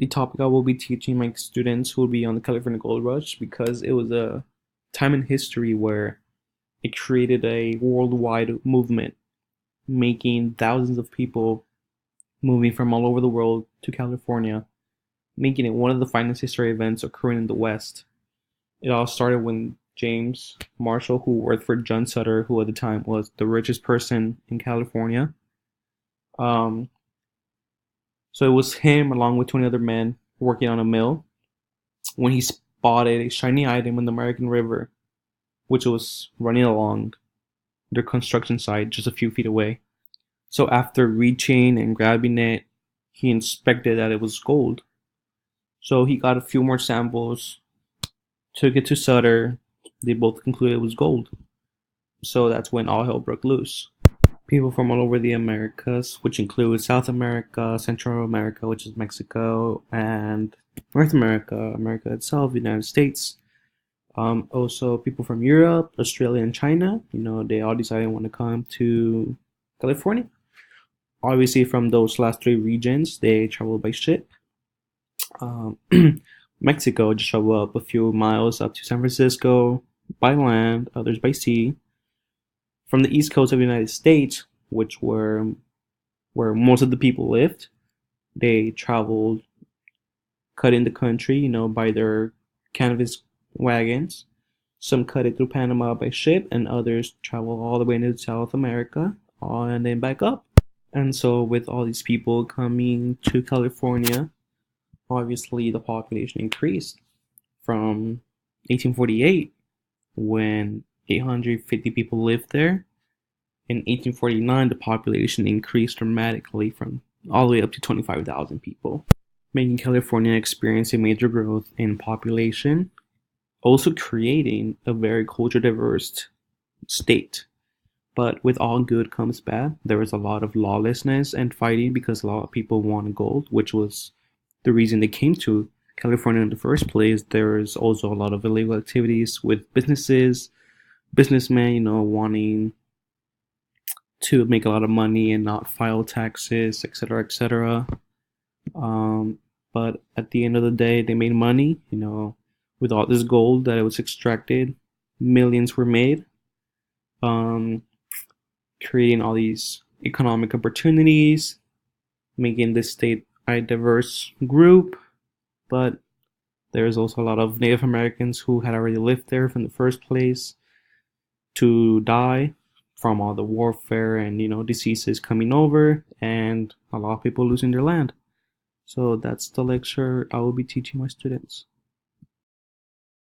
the topic I will be teaching my students will be on the California Gold Rush because it was a time in history where it created a worldwide movement, making thousands of people moving from all over the world to California, making it one of the finest history events occurring in the West. It all started when James Marshall, who worked for John Sutter, who at the time was the richest person in California. Um, so it was him along with 20 other men working on a mill when he spotted a shiny item in the American River, which was running along their construction site just a few feet away. So after reaching and grabbing it, he inspected that it was gold. So he got a few more samples, took it to Sutter. They both concluded it was gold. So that's when all hell broke loose. People from all over the Americas, which include South America, Central America, which is Mexico, and North America, America itself, United States. Also, people from Europe, Australia, and China. They all decided to want to come to California. Obviously, from those last three regions, they traveled by ship. Um, Mexico just traveled up a few miles up to San Francisco by land, others by sea. From the east coast of the United States, which were where most of the people lived, they traveled, cutting the country, by their canvas wagons. Some cut it through Panama by ship, and others travel all the way into South America, and then back up. And so, with all these people coming to California, obviously the population increased from 1848, when 850 people lived there. In 1849, the population increased dramatically from all the way up to 25,000 people, making California experience a major growth in population, also creating a very culture diverse state. But with all good comes bad. There was a lot of lawlessness and fighting because a lot of people wanted gold, which was the reason they came to California in the first place. There is also a lot of illegal activities with businessmen, wanting to make a lot of money and not file taxes, etc., etc. But at the end of the day, they made money, with all this gold that it was extracted. Millions were made, um, creating all these economic opportunities, making this state a diverse group. But there's also a lot of Native Americans who had already lived there from the first place to die from all the warfare and diseases coming over, and a lot of people losing their land. So that's the lecture I will be teaching my students.